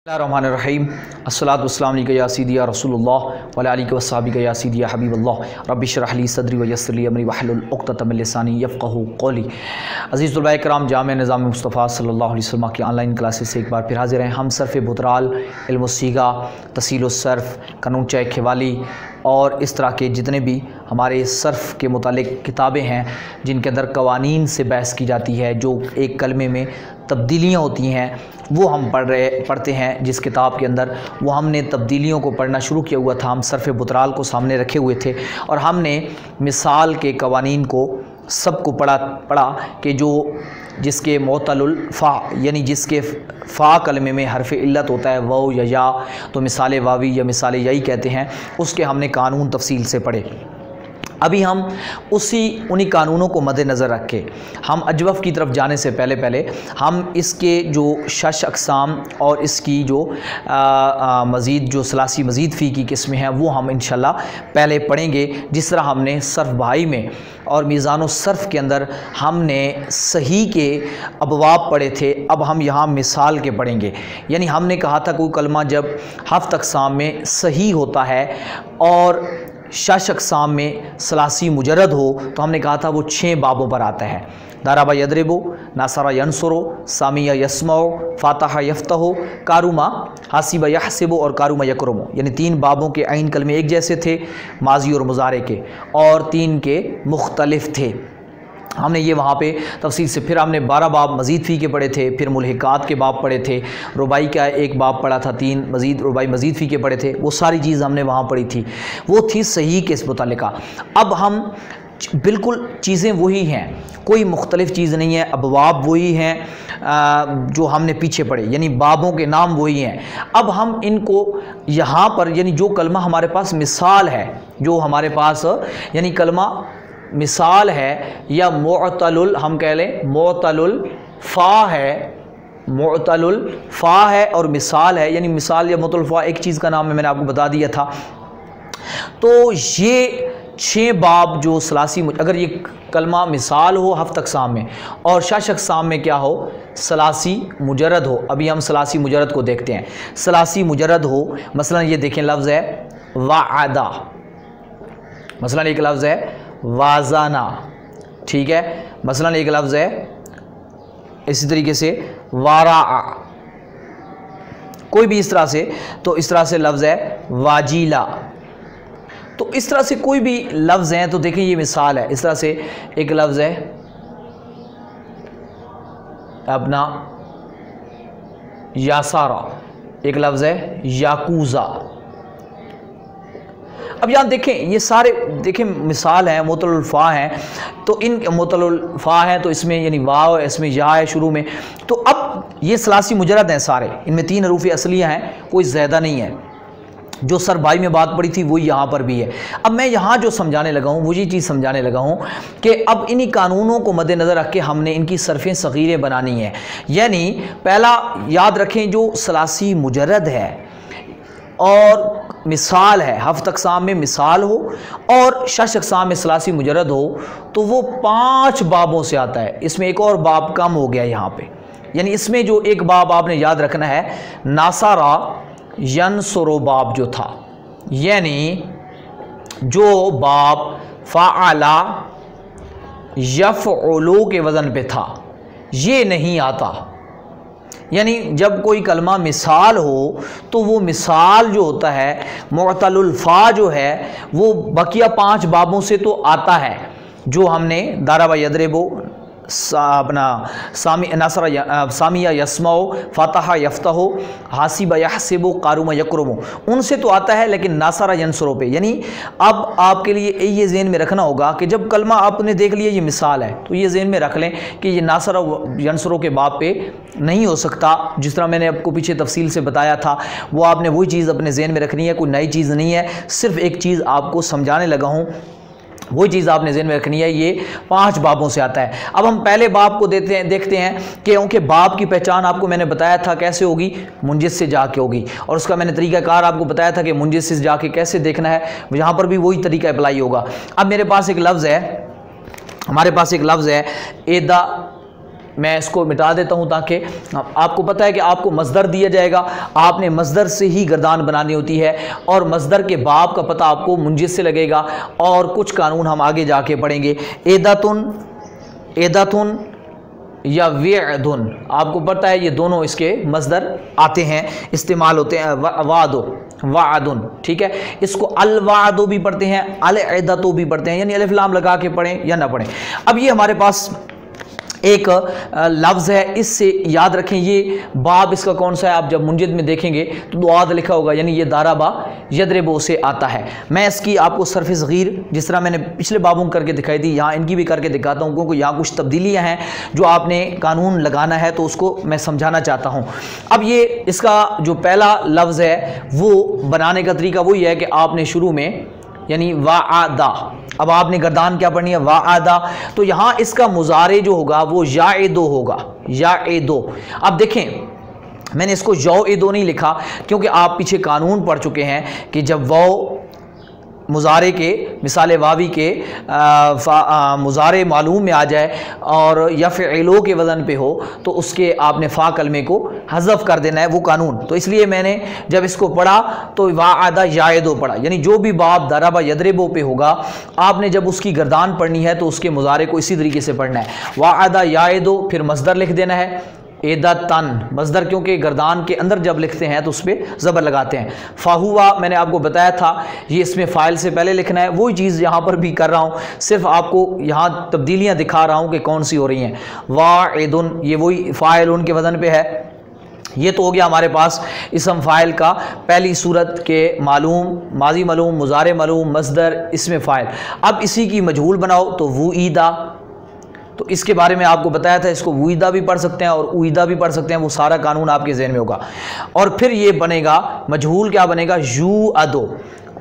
रहमान अस्सलातु वस्सलामु अलैका या सीदी या रसूलुल्लाह व अला आलिका व अस्हाबिका या सीदी या हबीबल्लाह रब्बि इश्रह ली सदरी व यस्सिर ली अमरी वहलुल उक़दतम मिन लिसानी यफ़क़हू क़ौली। अज़ीज़ तुलबाए किराम, जामे निज़ाम मुस्तफ़ा सल्लल्लाहु अलैहि वसल्लम की ऑनलाइन क्लासेस से एक बार फिर हाज़िर हैं। हम सर्फ़ बुतराल, इल्म सीगा, तसील सर्फ़, कानून चाय खेवाली और इस तरह के जितने भी हमारे सर्फ़ के मुतालिक किताबें हैं जिनके अंदर कवानीन से बहस की जाती है, जो एक कलमे में तब्दीलियाँ होती हैं, वो हम पढ़ते हैं। जिस किताब के अंदर वो हमने तब्दीलियों को पढ़ना शुरू किया हुआ था, हम सर्फ़ बुतराल को सामने रखे हुए थे और हमने मिसाल के कवानीन को सबको पढ़ा कि जो जिसके मोतलुल फ़ा यानी जिसके फ़ा कलमे में हरफ इल्लत होता है वाव या तो मिसाल वावी या मिसाल याई कहते हैं, उसके हमने कानून तफसील से पढ़े। अभी हम उन्हीं कानूनों को मद्देनज़र रख के हम अजवफ़ की तरफ जाने से पहले हम इसके जो शश अक़साम और इसकी जो मज़ीद जो सलासी मज़ीद फ़ी की किस्में हैं वो हम इंशाल्लाह पहले पढ़ेंगे। जिस तरह हमने सर्फ़ बहाई में और मीज़ानो सर्फ़ के अंदर हमने सही के अबवाब पढ़े थे, अब हम यहाँ मिसाल के पढ़ेंगे। यानी हमने कहा था कोई कलमा जब हफ़्त अक़साम में सही होता है और शश अक़साम में सलासी मुजरद हो तो हमने कहा था वो 6 बाबों पर आता है। दाराबा यदरिबो, नासरा यनसुरो, सामिया यस्मओ, फ़ातहा यफ्तहो, कारुमा हासिबा यहसिबो और कारुमा यकरमो। यानी 3 बाबों के आइन कलमे एक जैसे थे, माजी और मुज़ारे के, और 3 के मुख्तलिफ थे। हमने ये वहाँ पे तफसील से फिर हमने 12 बाब मज़ीद फ़ी के पढ़े थे, फिर मुल्हिकात के बाब पढ़े थे, रुबाई का एक बाब पढ़ा था, 3 मज़ीद रुबाई मज़ीद फ़ी के पढ़े थे। वो सारी चीज़ हमने वहाँ पढ़ी थी, वो थी सही के इस मुतालिका। अब हम बिल्कुल चीज़ें वही हैं, कोई मुख्तलिफ़ चीज़ नहीं है, अबवाब वही हैं जो हमने पीछे पढ़े, यानी बाबों के नाम वही हैं। अब हम इनको यहाँ पर यानी जो कलमा हमारे पास मिसाल है, जो हमारे पास यानी कलमा मिसाल है या मुअतलुल हम कह लें मुअतलुल फ़ा है, मुअतलुल फ़ा है और मिसाल है, यानी मिसाल या मुअतलुल फ़ा एक चीज़ का नाम है, मैंने आपको बता दिया था। तो ये 6 बाब जो सलासी अगर ये कलमा मिसाल हो हफ़्त अक़साम में और शश अक़साम में क्या हो सलासी मुजरद हो। अभी हम सलासी मुजरद को देखते हैं। सलासी मुजरद हो मसलन ये देखें, लफ्ज़ है वाअदा, मसलन एक लफ्ज़ है वाज़ाना, ठीक है। मसलन एक लफ्ज़ है इसी तरीके से वारा, कोई भी इस तरह से, तो इस तरह से लफ्ज़ है वाजीला। तो इस तरह से कोई भी लफ्ज़ हैं तो देखें ये मिसाल है। इस तरह से एक लफ्ज़ है अपना यासारा, एक लफ्ज़ है याकूज़ा। अब यहाँ देखें ये सारे देखें मिसाल हैं, मुअतलुल फ़ा हैं, तो इन मुअतलुल फ़ा हैं तो इसमें यानी वाव इसमें या है शुरू में, तो अब ये सलासी मुजरद हैं सारे, इनमें 3 हरूफ़ असलियाँ हैं, कोई ज़्यादा नहीं है। जो सर बाई में बात पड़ी थी वही यहाँ पर भी है। अब मैं यहाँ जो समझाने लगा हूँ वो ये चीज़ समझाने लगा हूँ कि अब इन्हीं कानूनों को मद्देनज़र रख के हमने इनकी सरफ़ें सग़ीरें बनानी है। यानी पहला याद रखें, जो सलासी मुजरद है और मिसाल है, हफ़्त अक़साम में मिसाल हो और शश अक़साम में सलासी मुजरद हो, तो वो 5 बाबों से आता है। इसमें एक और बाब कम हो गया यहाँ पे, यानी इसमें जो एक बाब आपने याद रखना है नासारा यनसुरो बाब जो था, यानी जो बाब फ़अला यफ़उलु के वज़न पे था, ये नहीं आता। यानी जब कोई कलमा मिसाल हो तो वो मिसाल जो होता है मुअतलुल फ़ा जो है वो बकिया 5 बाबों से तो आता है, जो हमने दाराबा यदरिबो, अपना सामिया यस्मओ, फ़ातहा यफ्तहो, हासिबा यहसिबो, कारुमा यकरमो, उनसे तो आता है, लेकिन नासरा यनसुरो पे। यानी अब आपके लिए ये ज़हन में रखना होगा कि जब कलमा आपने देख लिया ये मिसाल है तो ये ज़हन में रख लें कि ये नासरा यनसुरो के बाब पे नहीं हो सकता। जिस तरह मैंने आपको पीछे तफसील से बताया था वो आपने वही चीज़ अपने ज़हन में रखनी है, कोई नई चीज़ नहीं है। सिर्फ एक चीज़ आपको समझाने लगा हूँ, वही चीज़ आपने ज़हन में रखनी है, ये 5 बाबों से आता है। अब हम पहले बाब को देखते हैं कि क्योंकि बाब की पहचान आपको मैंने बताया था कैसे होगी, मुंजिस से जाके होगी, और उसका मैंने तरीक़ाकार आपको बताया था कि मुंजिस से जाके कैसे देखना है, यहाँ पर भी वही तरीका अप्लाई होगा। अब मेरे पास एक लफ्ज़ है, हमारे पास एक लफ्ज़ है एदा मैं इसको मिटा देता हूँ ताकि आपको पता है कि आपको मस्दर दिया जाएगा, आपने मस्दर से ही गर्दान बनानी होती है और मस्दर के बाप का पता आपको मुंजिस से लगेगा। और कुछ कानून हम आगे जाके पढ़ेंगे। एदातुन या वेअदुन, आपको पता है ये दोनों इसके मस्दर आते हैं, इस्तेमाल होते हैं। वादुन, ठीक है, इसको अल वादो भी पढ़ते हैं, अल एदतो भी पढ़ते हैं, यानी अलिफ लाम लगा के पढ़ें या ना पढ़ें। अब ये हमारे पास एक लफ्ज़ है, इससे याद रखें ये बाब इसका कौन सा है। आप जब मुंजिद में देखेंगे तो दुआद लिखा होगा, यानी ये दाराबा यदरेबो से आता है। मैं इसकी आपको सर्फ़ सग़ीर जिस तरह मैंने पिछले बाबों करके दिखाई थी, यहाँ इनकी भी करके दिखाता हूँ, क्योंकि यहाँ कुछ तब्दीलियाँ हैं जो आपने कानून लगाना है तो उसको मैं समझाना चाहता हूँ। अब ये इसका जो पहला लफ्ज़ है वो बनाने का तरीका वही है कि आपने शुरू में यानी वाआदा, अब आपने गर्दान क्या पढ़नी है, वाआदा, तो यहाँ इसका मुजारे जो होगा वो याएदो होगा, याएदो। अब देखें मैंने इसको यौएदो नहीं लिखा क्योंकि आप पीछे कानून पढ़ चुके हैं कि जब वो मुजारे के मिसाल वावी के मुजारे मालूम में आ जाए और या फ़िलो के वज़न पे हो तो उसके आपने फ़ा कलमे को हज़फ कर देना है, वो कानून। तो इसलिए मैंने जब इसको पढ़ा तो वाआदा याएदो पढ़ा, यानी जो भी बाब दराबा यदरेबो पे होगा आपने जब उसकी गर्दान पढ़नी है तो उसके मुजारे को इसी तरीके से पढ़ना है, वाआदा याएदो, फिर मस्दर लिख देना है एदातन, मस्दर क्योंकि गर्दान के अंदर जब लिखते हैं तो उस पर ज़बर लगाते हैं। फ़ाहुआ मैंने आपको बताया था, ये इसमें फ़ाइल से पहले लिखना है, वही चीज़ यहाँ पर भी कर रहा हूँ, सिर्फ आपको यहाँ तब्दीलियाँ दिखा रहा हूँ कि कौन सी हो रही हैं। वाइदुन, ये वही फ़ाइल उनके वज़न पे है। ये तो हो गया हमारे पास इसम फ़ाइल का पहली सूरत के मालूम, माजी मालूम, मुजारे मालूम, मस्दर, इसमें फ़ाइल। अब इसी की मजहूल बनाओ तो वुईदा, तो इसके बारे में आपको बताया था, इसको वुईदा भी पढ़ सकते हैं और उईदा भी पढ़ सकते हैं, वो सारा कानून आपके ज़हन में होगा। और फिर ये बनेगा मजहूल, क्या बनेगा, यू अदो।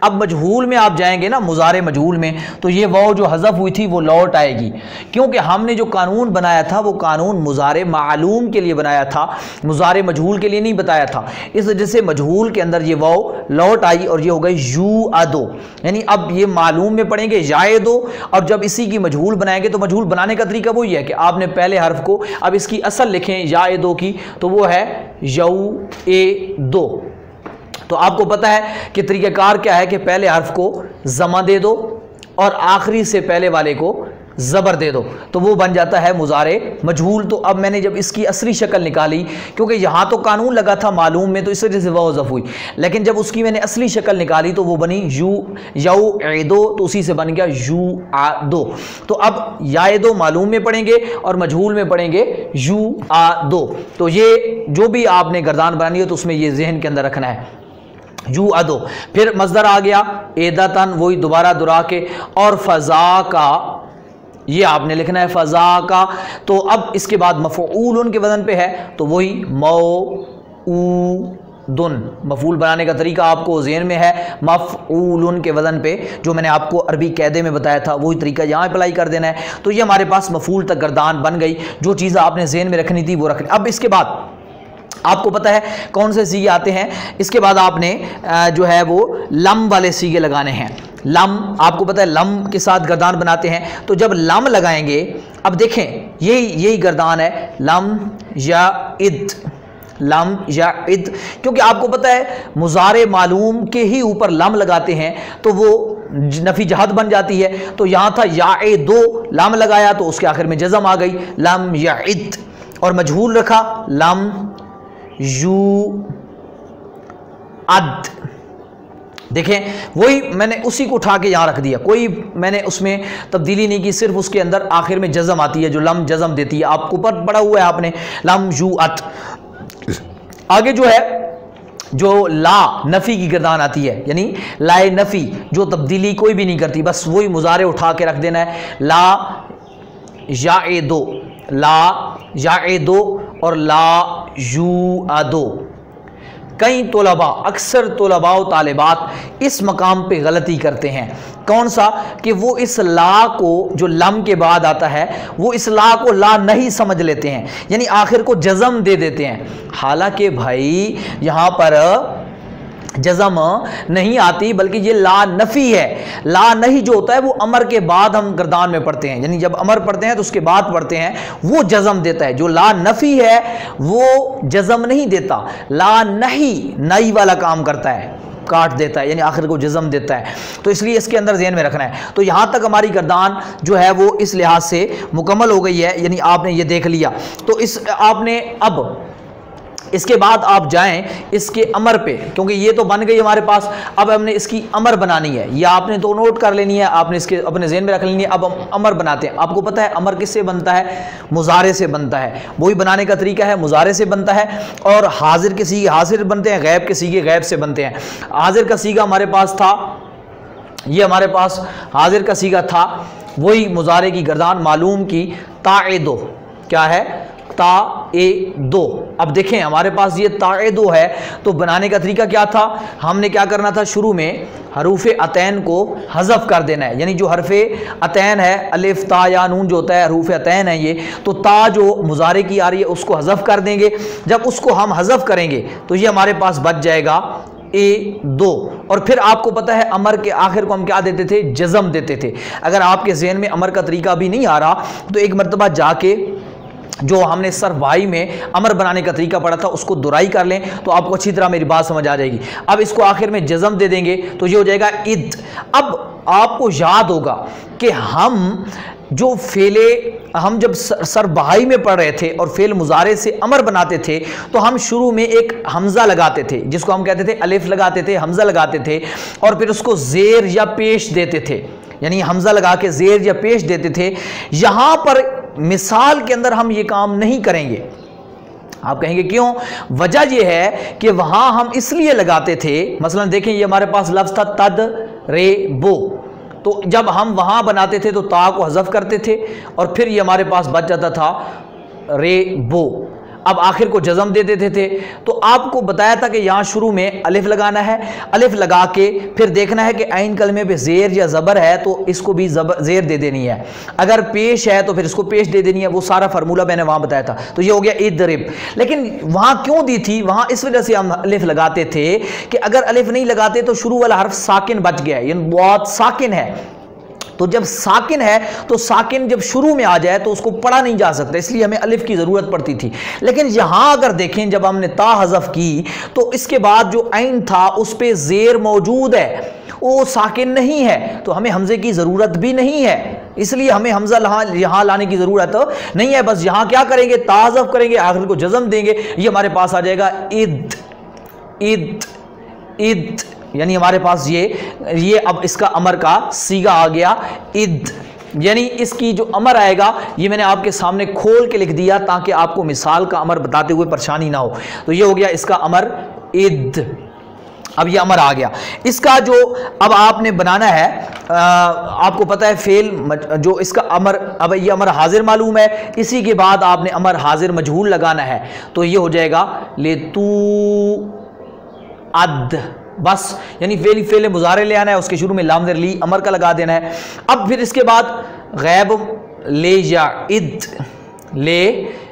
अब मजहूल में आप जाएंगे ना, मुजारे मजहूल में, तो ये वाव जो हज़फ हुई थी वो लौट आएगी, क्योंकि हमने जो कानून बनाया था वो कानून मुजारे मालूम के लिए बनाया था, मुजारे मजहूल के लिए नहीं बताया था। इस वजह से मजहूल के अंदर ये वाव लौट आई और ये हो गई यू अदो, यानी अब ये मालूम में पढ़ेंगे याएदो, और जब इसी की मजहूल बनाएंगे तो मजहूल बनाने का तरीका वही है कि आपने पहले हर्फ को, अब इसकी असल लिखें याएदो की, तो वो है यऊ ए दो। तो आपको पता है कि तरीक़ाकार क्या है कि पहले हर्फ को ज़मा दे दो और आखिरी से पहले वाले को ज़बर दे दो, तो वो बन जाता है मुजारे मजहूल। तो अब मैंने जब इसकी असली शक्ल निकाली, क्योंकि यहाँ तो कानून लगा था मालूम में तो इस वजह से वाव ज़फ हुई, लेकिन जब उसकी मैंने असली शक्ल निकाली तो वो बनी यऊ-ए-दो, तो उसी से बन गया यू-आ-दो। तो अब याएदो मालूम में पढ़ेंगे और मजहूल में पढ़ेंगे यू-आ-दो। तो ये जो भी आपने गर्दान बनानी है तो उसमें ये जहन के अंदर रखना है, यू अदो। फिर मस्दर आ गया एदातन, वही दोबारा दुरा के, और फ़ज़ा का, ये आपने लिखना है फ़ज़ा का। तो अब इसके बाद मफ़ऊल के वज़न पे है तो वही मौऊदुन, मफ़ऊल बनाने का तरीका आपको ज़हन में है, मफ़ऊल के वज़न पे जो मैंने आपको अरबी कैदे में बताया था वही तरीका यहाँ अप्लाई कर देना है। तो ये हमारे पास मफ़ऊल तक गर्दान बन गई, जो चीज़ आपने ज़हन में रखनी थी वो रखनी। अब इसके बाद आपको पता है कौन से सीगे आते हैं, इसके बाद आपने जो है वो लम वाले सीगे लगाने हैं। लम आपको पता है लम के साथ गर्दान बनाते हैं, तो जब लम लगाएंगे, अब देखें यही गर्दान है लम या इद, लम या इद, क्योंकि आपको पता है मुजारे मालूम के ही ऊपर लम लगाते हैं तो वो नफी जहद बन जाती है। तो यहाँ था या दो, लम लगाया तो उसके आखिर में जज़म आ गई, लम या इद, और मजहूल रखा लम यू अद। देखें वही मैंने उसी को उठा के यहाँ रख दिया, कोई मैंने उसमें तब्दीली नहीं की, सिर्फ उसके अंदर आखिर में जज़म आती है जो लम जज़म देती है, आपको ऊपर पड़ा हुआ है आपने लम यू अत। आगे जो है जो ला नफ़ी की गर्दान आती है, यानी लाए नफ़ी जो तब्दीली कोई भी नहीं करती, बस वही मुजारे उठा के रख देना है, ला या ए दो, ला या ए दो और ला यू अदो। कई तोलबा, अक्सर तोलबा व तालिबात इस मकाम पे गलती करते हैं, कौन सा, कि वो इस ला को जो लम के बाद आता है वो इस ला को ला नहीं समझ लेते हैं, यानी आखिर को जज़म दे देते हैं। हालांकि भाई यहाँ पर जज़म नहीं आती, बल्कि ये ला नफ़ी है। ला नहीं जो होता है वो अमर के बाद हम गर्दान में पढ़ते हैं, यानी जब अमर पढ़ते हैं तो उसके बाद पढ़ते हैं, वो जज़म देता है। जो ला नफ़ी है वो जज़म नहीं देता, ला नहीं नई वाला काम करता है, काट देता है, यानी आखिर को जज़म देता है। तो इसलिए इसके अंदर ज़हन में रखना है। तो यहाँ तक हमारी गर्दान जो है वो इस लिहाज से मुकम्मल हो गई है, यानी आपने ये देख लिया। तो इस आपने अब इसके बाद आप जाएं इसके अमर पे, क्योंकि ये तो बन गई हमारे पास। अब हमने इसकी अमर बनानी है, या आपने तो नोट कर लेनी है, आपने इसके अपने ज़हन में रख लेनी है। अब हम अमर बनाते हैं। आपको पता है अमर किससे बनता है? मुजारे से बनता है। वही बनाने का तरीका है, मुजारे से बनता है। और हाजिर के सीगे हाजिर बनते हैं, गैब के सीगे गैब से बनते हैं। हाजिर का सीगा हमारे पास था, ये हमारे पास हाजिर का सीगा था, वही मुजारे की गर्दान मालूम की ताएदो, क्या है? ताएदो। अब देखें हमारे पास ये ताएदो है, तो बनाने का तरीका क्या था? हमने क्या करना था? शुरू में हरूफ अतैन को हज़फ कर देना है, यानी जो हरफे अतैन है, अलिफ ता या नून जो होता है हरूफ अतैन है ये, तो ता जो मुजारे की आ रही है उसको हज़फ कर देंगे। जब उसको हम हज़फ करेंगे तो ये हमारे पास बच जाएगा ए2। और फिर आपको पता है अमर के आखिर को हम क्या देते थे? जज़म देते थे। अगर आपके ज़हन में अमर का तरीका भी नहीं आ रहा तो एक मरतबा जाके जो हमने सर्फ भाई में अमर बनाने का तरीका पढ़ा था उसको दुराई कर लें, तो आपको अच्छी तरह मेरी बात समझ आ जाएगी। अब इसको आखिर में जज़म दे देंगे तो ये हो जाएगा इद। अब आपको याद होगा कि हम जो हम जब सर्फ भाई में पढ़ रहे थे और फेल मुजारे से अमर बनाते थे, तो हम शुरू में एक हमज़ा लगाते थे, जिसको हम कहते थे अलिफ लगाते थे, हमज़ा लगाते थे, और फिर उसको ज़ेर या पेश देते थे, यानी हमज़ा लगा के ज़ेर या पेश देते थे। यहाँ पर मिसाल के अंदर हम ये काम नहीं करेंगे। आप कहेंगे क्यों? वजह यह है कि वहां हम इसलिए लगाते थे, मसलन देखें ये हमारे पास लफ्ज़ था तद रे बो, तो जब हम वहां बनाते थे तो ता को हज़फ करते थे और फिर ये हमारे पास बच जाता था रे बो। अब आखिर को जज़म दे देते थे। तो आपको बताया था कि यहाँ शुरू में अलिफ लगाना है, अलिफ लगा के फिर देखना है कि आइन कलमे पे ज़ेर या ज़बर है तो इसको भी ज़ेर दे देनी है, अगर पेश है तो फिर इसको पेश दे देनी है। वो सारा फार्मूला मैंने वहाँ बताया था। तो ये हो गया इदरिब। लेकिन वहाँ क्यों दी थी? वहाँ इस वजह से हम अलिफ लगाते थे कि अगर अलिफ नहीं लगाते तो शुरू वाला हर्फ साकिन बच गया, ये बहुत साकिन है। तो जब साकिन है तो साकिन जब शुरू में आ जाए तो उसको पढ़ा नहीं जा सकता, इसलिए हमें अलिफ की ज़रूरत पड़ती थी। लेकिन यहाँ अगर देखें जब हमने ता हज़फ की तो इसके बाद जो आइन था उस पर ज़ेर मौजूद है, वो साकिन नहीं है, तो हमें हमज़े की ज़रूरत भी नहीं है, इसलिए हमें हमज़ा यहाँ लाने की ज़रूरत नहीं है। बस यहाँ क्या करेंगे? ता हज़फ करेंगे, आखिर को जज़म देंगे, ये हमारे पास आ जाएगा इद इद इद, यानी हमारे पास ये अब इसका अमर का सीगा आ गया इद। यानी इसकी जो अमर आएगा ये मैंने आपके सामने खोल के लिख दिया ताकि आपको मिसाल का अमर बताते हुए परेशानी ना हो। तो ये हो गया इसका अमर इद। अब ये अमर आ गया। इसका जो अब आपने बनाना है, आपको पता है फेल जो इसका अमर, अब ये अमर हाजिर मालूम है, इसी के बाद आपने अमर हाजिर मजहूल लगाना है। तो ये हो जाएगा ले तू अद, बस, यानी फेल मुजारे ले आना है, उसके शुरू में लाम ज़ेर ली अमर का लगा देना है। अब फिर इसके बाद गैब ले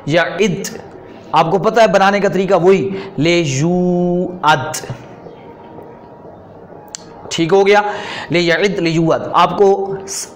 या इद, आपको पता है बनाने का तरीका वही ले यू अद, ठीक हो गया। ले यद ले युवद, आपको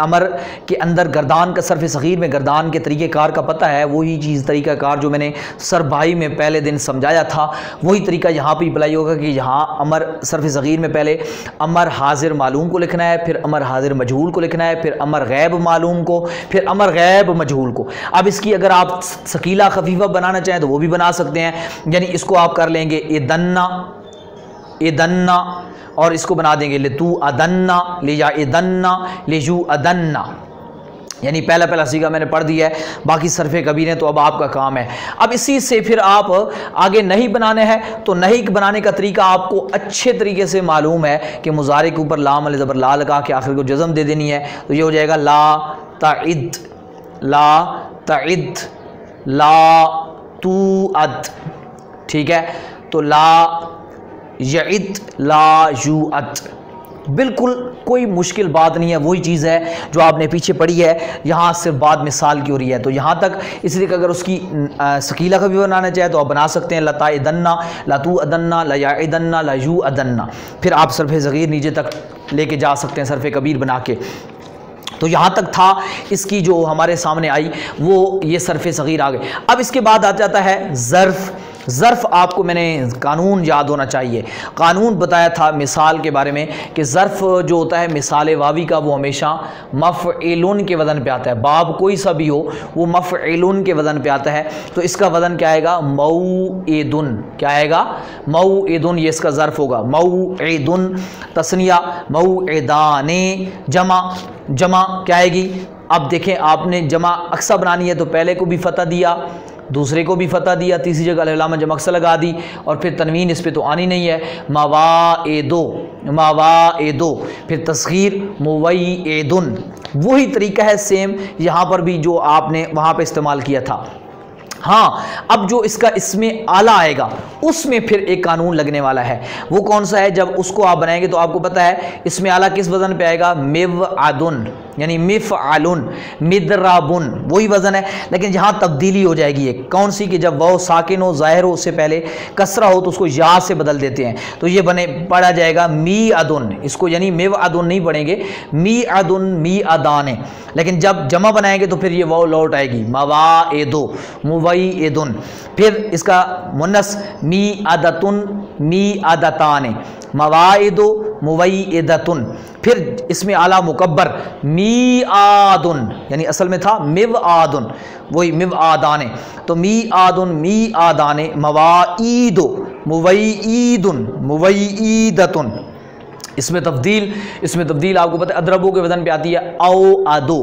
अमर के अंदर गर्दान का सर्फ सग़ीर में गर्दान के तरीक़ेकार का पता है, वही चीज़ तरीक़ाकार जो मैंने सर्फ भाई में पहले दिन समझाया था वही तरीका यहाँ पे अप्लाई होगा कि यहाँ अमर सर्फ सग़ीर में पहले अमर हाजिर मालूम को लिखना है, फिर अमर हाजिर मजहूल को लिखना है, फिर अमर गैब मालूम को, फिर अमर गैब मजहूल को। अब इसकी अगर आप सकीला खफीफा बनाना चाहें तो वो भी बना सकते हैं, यानी इसको आप कर लेंगे इदन्ना और इसको बना देंगे ले तू अदन्ना, ले या इदन्ना, ले यू अदन्ना, यानी पहला सीगा मैंने पढ़ दिया है, बाकी सरफे कबीर हैं तो अब आपका काम है। अब इसी से फिर आप आगे नहीं बनाने हैं, तो नहीं बनाने का तरीका आपको अच्छे तरीके से मालूम है कि मुजारे के ऊपर लाम ज़बर ला लगा के आखिर को जज़म दे देनी है। तो ये हो जाएगा ला ताइद ला तू अद, ठीक है। तो ला यद ला यू अद, बिल्कुल कोई मुश्किल बात नहीं है, वही चीज़ है जो आपने पीछे पढ़ी है, यहाँ सिर्फ बात मिसाल की हो रही है। तो यहाँ तक इसलिए कि अगर उसकी सकीला का भी बनाना चाहे तो आप बना सकते हैं, लताइदन्ना, लतू अदन्ना, लयाइदन्ना, लयू अदन्ना। फिर आप सरफ़ ज़गीर नीचे तक लेके जा सकते हैं, सरफ़ कबीर बना के। तो यहाँ तक था इसकी जो हमारे सामने आई वो ये सरफ़ सग़ीर आ गए। अब इसके बाद आ जाता है ज़र्फ़। ज़र्फ़ आपको मैंने कानून याद होना चाहिए, कानून बताया था मिसाल के बारे में कि ज़र्फ़ जो होता है मिसाल वावी का वो हमेशा मफ़इलुन के वज़न पे आता है। बाब कोई सा भी हो वो मफ़इलुन के वज़न पे आता है। तो इसका वज़न क्या आएगा? मौइदुन। क्या आएगा? मौइदुन, ये इसका ज़र्फ़ होगा। मौइदुन तस्निया, मौइदाने जमा, जमा क्या आएगी? अब देखें आपने जमा अक्सा बनानी है तो पहले को भी फ़तह दिया, दूसरे को भी फ़तह दिया, तीसरी जगह अलफ़लाम जमा अक्सा लगा दी और फिर तनवीन इस पे तो आनी नहीं है। मवाएदो, मवाएदो, फिर तस्ग़ीर मुवैएदुन। वही तरीका है सेम यहाँ पर भी जो आपने वहाँ पे इस्तेमाल किया था। हाँ, अब जो इसका इसमें आला आएगा उसमें फिर एक कानून लगने वाला है। वो कौन सा है? जब उसको आप बनाएंगे तो आपको पता है इसमें आला किस वज़न पे आएगा? मिवअदुन, यानी मिफ़अलुन, मिदराबुन, वही वज़न है। लेकिन यहाँ तब्दीली हो जाएगी एक, कौन सी? कि जब वाव साकिन हो, ज़ाहिर हो, उससे पहले कसरा हो तो उसको या से बदल देते हैं। तो ये बने पढ़ा जाएगा मी अदुन, इसको यानी मिवअदुन नहीं पढ़ेंगे, मी अदुन, मी अदाने। लेकिन जब जमा बनाएंगे तो फिर ये वाव लौट आएगी, मवाएदो, मुवैएदुन। फिर इसका मुन्नस मी अदतुन, मी अदताने, मवाएदो, मुवैएदतुन। फिर इसमें आला मुकब्बर मी आदुन, यानी असल में था मिव आदुन, वही मिव आदाने। तो मी आदुन, मी आदाने, मवाईदो, मुवैईदुन, मुवैईदतुन। इसमें तब्दील आपको पता है अदरबों के वजन पे आती है। औ आदो,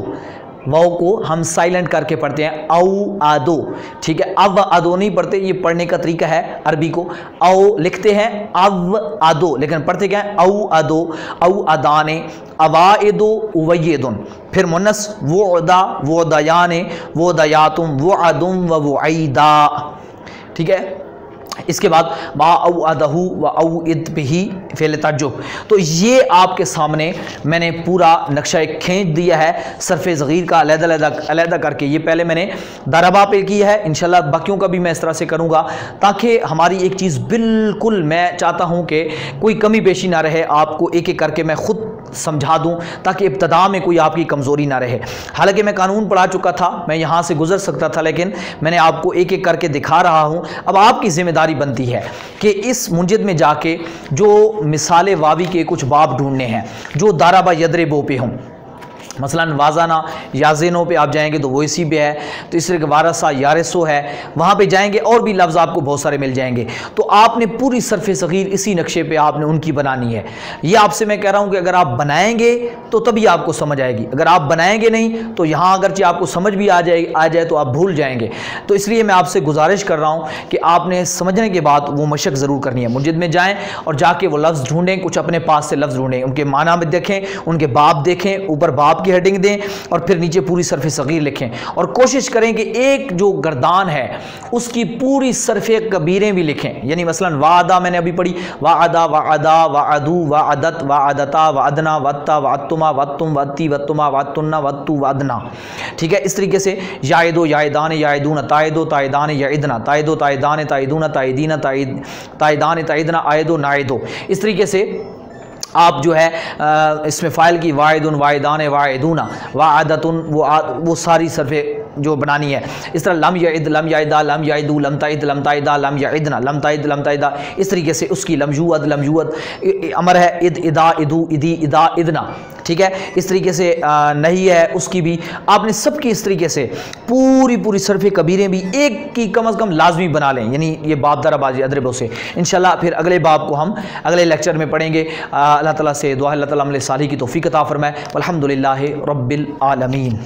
वाव को हम साइलेंट करके पढ़ते हैं, औ आदो, ठीक है। अव आदो नहीं पढ़ते, ये पढ़ने का तरीका है अरबी को। औ लिखते हैं अव आदो, लेकिन पढ़ते क्या है? औ आदो, औ अदाने, अवाएदो, उवैयदुन। फिर मुन्नस वोदा, वोदयाने, वोदयातुम, वोअदुम व वोईदा, ठीक है। इसके बाद मा औ अदहू व औ इद बिही फ़ेल तअज्जुब। तो ये आपके सामने मैंने पूरा नक्शा एक खींच दिया है सरफ़ ज़गीर का अलग करके। ये पहले मैंने दरबा पे किया है, इंशाल्लाह बाकियों का भी मैं इस तरह से करूँगा ताकि हमारी एक चीज़ बिल्कुल, मैं चाहता हूँ कि कोई कमी पेशी ना रहे, आपको एक एक करके मैं ख़ुद समझा दूँ ताकि इब्तदा में कोई आपकी कमज़ोरी ना रहे। हालांकि मैं कानून पढ़ा चुका था, मैं यहाँ से गुजर सकता था, लेकिन मैंने आपको एक एक करके दिखा रहा हूँ। अब आपकी ज़िम्मेदारी बनती है कि इस मुंजिद में जाके जो मिसाले वावी के कुछ बाब ढूंढने हैं जो दाराबा यदरिबो पे हों। मसलन वाजाना याज़िनो पे आप जाएंगे तो वो इसी पे है। तो इस तरह के वारसा यारसो है, वहाँ पे जाएंगे और भी लफ्ज़ आपको बहुत सारे मिल जाएंगे। तो आपने पूरी सरफ़ सग़ीर इसी नक्शे पे आपने उनकी बनानी है। ये आपसे मैं कह रहा हूँ कि अगर आप बनाएंगे तो तभी आपको समझ आएगी, अगर आप बनाएंगे नहीं तो यहाँ अगरचे आपको समझ भी आ जाए तो आप भूल जाएंगे। तो इसलिए मैं आपसे गुजारिश कर रहा हूँ कि आपने समझने के बाद वो मशक ज़रूर करनी है। मुंजिद में जाएँ और जाके वो लफ्ज़ ढूँढें, कुछ अपने पास से लफ्ज़ ढूँढें, उनके माना में देखें, उनके बाब देखें, ऊपर बाब की हेडिंग दें और फिर नीचे पूरी सरफ़ सग़ीर लिखें। और कोशिश करें कि एक जो गर्दान है उसकी पूरी सरफ़ कबीरें भी लिखें। यानी मसलन वादा मैंने अभी पढ़ी, वादा, वादा, वादू, वादत, वादता, वादना, वत्ता, वातुमा, वत्तुम, वत्ती, वत्तुमा, वातुन्ना, वत्तु, वादना, ठीक है। इस तरीके से यायदो, यायदान, यायदून, तायदो, तायदान, याइदना, तायदो, तायदान, तायदून, तायदीना, तायदान, तायदना, आयदो, नायदो। इस तरीके से आप जो है इसमें फ़ाइल की वायदुन, वायदान, वायदूना, वादतुन, वो सारी सरफ़े जो बनानी है। इस तरह लम याइद, लम याइदा, लम याइदू, लम ताइद, लम ताइदा, लम याइदना, लम ताइद, लम ताइदा। इस तरीके से उसकी लम यूअद, लम यूअद, अमर है इद, इदा, इदू, इदी, इदा, इदना, ठीक है। इस तरीके से नहीं है उसकी भी आपने सबकी इस तरीके से पूरी सरफ़े कबीरें भी एक की कम अज़ कम लाजमी बना लें। यानी ये बाब दराबाजी अदरबों से इंशाल्लाह फिर अगले बाब को हम अगले लेक्चर में पढ़ेंगे। अल्लाह ताला से दुआ है अल्लाह ताला अमल सालिह की तौफ़ीक़ अता फ़रमाए। वल्हम्दुलिल्लाहि रब्बिल आलमीन।